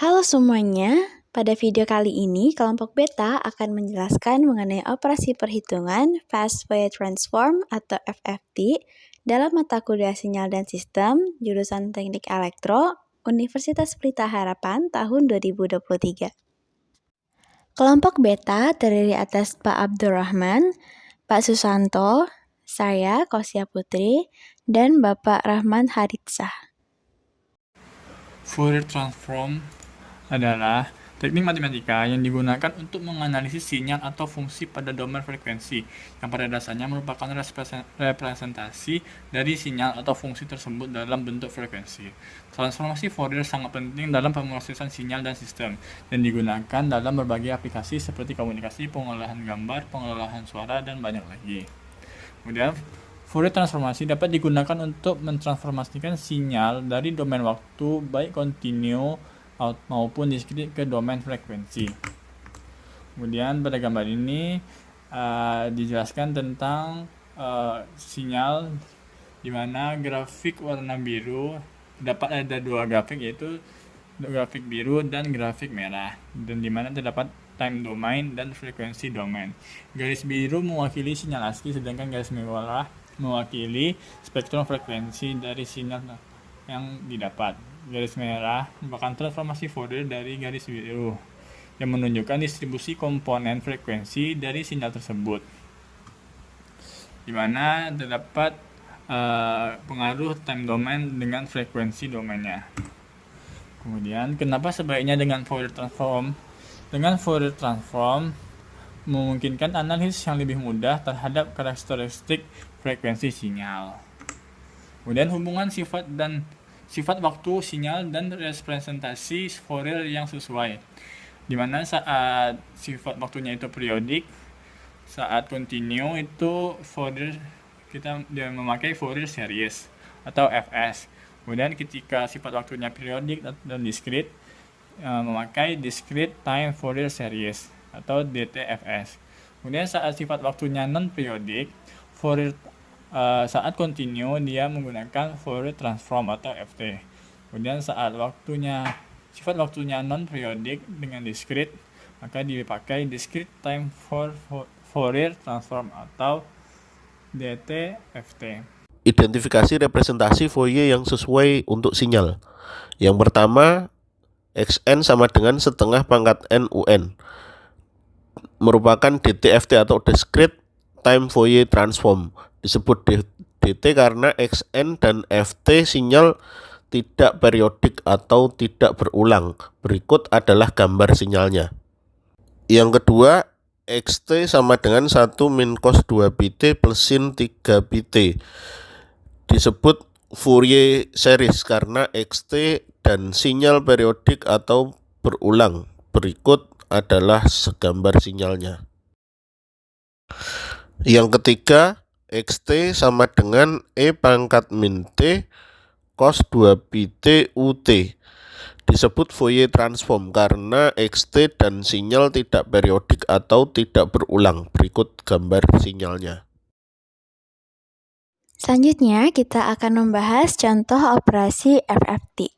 Halo semuanya, pada video kali ini kelompok beta akan menjelaskan mengenai operasi perhitungan Fast Fourier Transform atau FFT dalam mata kuliah sinyal dan sistem jurusan Teknik Elektro Universitas Pelita Harapan tahun 2023. Kelompok beta terdiri atas Pak Abdurrahman, Pak Susanto, saya Kosia Putri, dan Bapak Rahman Haritsah. Fourier transform adalah teknik matematika yang digunakan untuk menganalisis sinyal atau fungsi pada domain frekuensi, yang pada dasarnya merupakan representasi dari sinyal atau fungsi tersebut dalam bentuk frekuensi. Transformasi Fourier sangat penting dalam pemrosesan sinyal dan sistem, dan digunakan dalam berbagai aplikasi seperti komunikasi, pengolahan gambar, pengolahan suara, dan banyak lagi. Kemudian, Fourier transformasi dapat digunakan untuk mentransformasikan sinyal dari domain waktu baik kontinu maupun diskrit ke domain frekuensi. Kemudian pada gambar ini dijelaskan tentang sinyal di mana grafik warna biru dapat ada dua grafik, yaitu grafik biru dan grafik merah, dan di mana terdapat time domain dan frekuensi domain. Garis biru mewakili sinyal asli, sedangkan garis merah mewakili spektrum frekuensi dari sinyal yang didapat. Garis merah merupakan transformasi Fourier dari garis biru yang menunjukkan distribusi komponen frekuensi dari sinyal tersebut, di mana terdapat pengaruh time domain dengan frekuensi domainnya. Kemudian, kenapa sebaiknya dengan Fourier transform? Dengan Fourier transform memungkinkan analisis yang lebih mudah terhadap karakteristik frekuensi sinyal. Kemudian, hubungan sifat waktu sinyal dan representasi Fourier yang sesuai, di mana saat sifat waktunya itu periodik, saat kontinu itu Fourier kita memakai Fourier series atau Fs. Kemudian ketika sifat waktunya periodik dan diskrit, memakai discrete time Fourier series atau DTFS. Kemudian saat sifat waktunya non-periodik, Fourier saat kontinu dia menggunakan Fourier transform atau FT. Kemudian saat sifat waktunya non-periodik dengan discrete, maka dipakai discrete time Fourier transform atau DTFT. Identifikasi representasi Fourier yang sesuai untuk sinyal. Yang pertama, Xn sama dengan setengah pangkat n UN, merupakan DTFT atau Discrete Time Fourier Transform. Disebut DT karena Xn dan Ft sinyal tidak periodik atau tidak berulang. Berikut adalah gambar sinyalnya. Yang kedua, Xt sama dengan 1 min cos 2 pt plus sin 3 pt. Disebut Fourier series karena Xt dan sinyal periodik atau berulang. Berikut adalah segambar sinyalnya. Yang ketiga, Xt sama dengan E pangkat min T cos 2 pt UT. Disebut Fourier transform karena Xt dan sinyal tidak periodik atau tidak berulang. Berikut gambar sinyalnya. Selanjutnya, kita akan membahas contoh operasi FFT.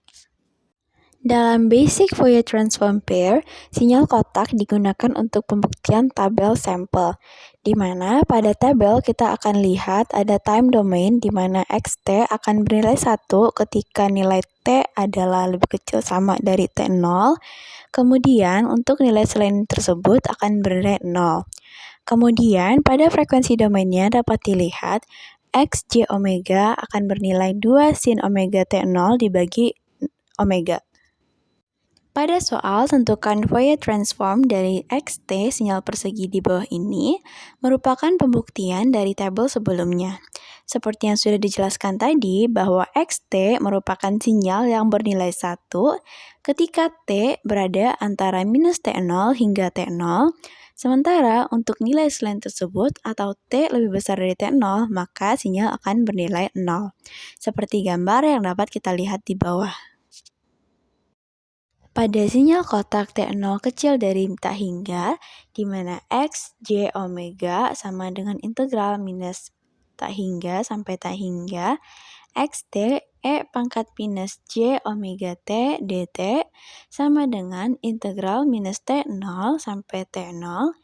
Dalam Basic Fourier Transform Pair, sinyal kotak digunakan untuk pembuktian tabel sampel, di mana pada tabel kita akan lihat ada time domain di mana Xt akan bernilai 1 ketika nilai T adalah lebih kecil sama dari T0, kemudian untuk nilai selain tersebut akan bernilai 0. Kemudian pada frekuensi domainnya dapat dilihat Xj omega akan bernilai 2 sin omega T0 dibagi omega. Pada soal, tentukan Fourier transform dari Xt sinyal persegi di bawah ini merupakan pembuktian dari tabel sebelumnya. Seperti yang sudah dijelaskan tadi bahwa Xt merupakan sinyal yang bernilai 1 ketika T berada antara minus T0 hingga T0, sementara untuk nilai selain tersebut atau T lebih besar dari T0, maka sinyal akan bernilai 0. Seperti gambar yang dapat kita lihat di bawah. Pada sinyal kotak T0 kecil dari tak hingga, di mana Xj omega sama dengan integral minus tak hingga sampai tak hingga, Xt E pangkat minus J omega T dt sama dengan integral minus T0 sampai T0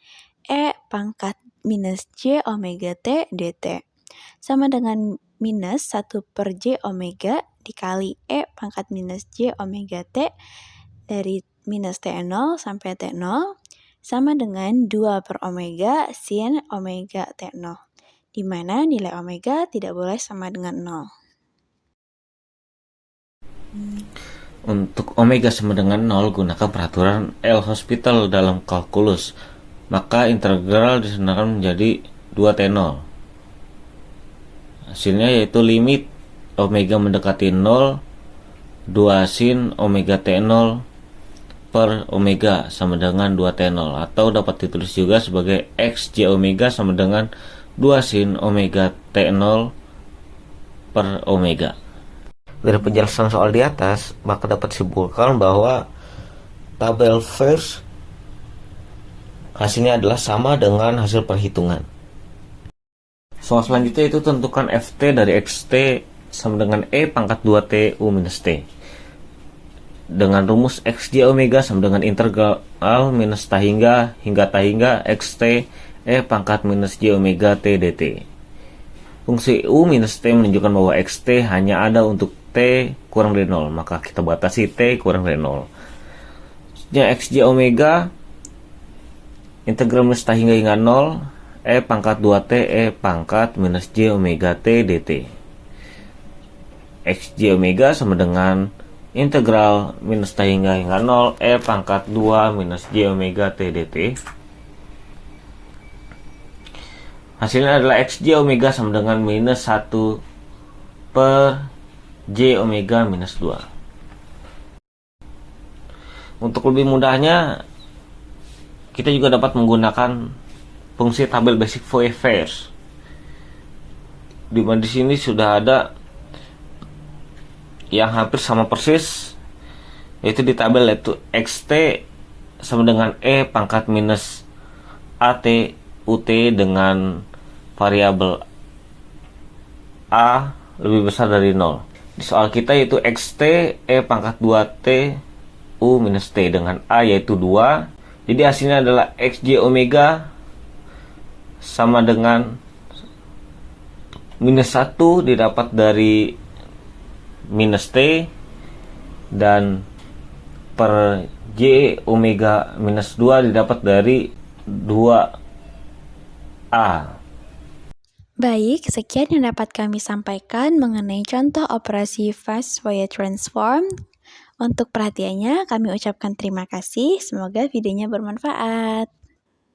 E pangkat minus J omega T dt sama dengan minus 1 per J omega dikali E pangkat minus J omega T dari minus T0 sampai T0 sama dengan 2 per omega sin omega T0, di mana nilai omega tidak boleh sama dengan 0. Untuk omega sama dengan 0, gunakan peraturan L-Hospital dalam kalkulus. Maka integral disederhanakan menjadi 2T0. Hasilnya yaitu limit omega mendekati 0, 2 sin omega T0 per omega sama dengan 2T0, atau dapat ditulis juga sebagai X J omega sama dengan 2 sin omega T0 per omega. Dari penjelasan soal di atas, maka dapat disimpulkan bahwa tabel first hasilnya adalah sama dengan hasil perhitungan. Soal selanjutnya itu tentukan FT dari XT sama dengan E pangkat 2T U minus T. Dengan rumus XJ omega sama dengan integral minus ta hingga XT E pangkat minus J omega T dt. Fungsi U minus T menunjukkan bahwa XT hanya ada untuk T kurang dari 0, maka kita batasi T kurang dari 0. XJ omega integral minus ta hingga 0 E pangkat 2T E pangkat minus J omega T dt. XJ omega sama dengan integral minus ta hingga 0 E pangkat 2 minus J omega T dt. Hasilnya adalah XJ omega sama dengan minus 1 per J omega minus 2. Untuk lebih mudahnya, kita juga dapat menggunakan fungsi tabel basic Fourier Pairs. Di mana di sini sudah ada yang hampir sama persis, yaitu di tabel yaitu XT sama dengan E pangkat minus AT UT dengan variabel A lebih besar dari 0. Di soal kita yaitu XT E pangkat 2T U minus T dengan A yaitu 2. Jadi hasilnya adalah XJ omega sama dengan minus 1 didapat dari minus T dan per J omega minus 2 didapat dari 2A. Baik, sekian yang dapat kami sampaikan mengenai contoh operasi fast Fourier transform. Untuk perhatiannya, kami ucapkan terima kasih. Semoga videonya bermanfaat.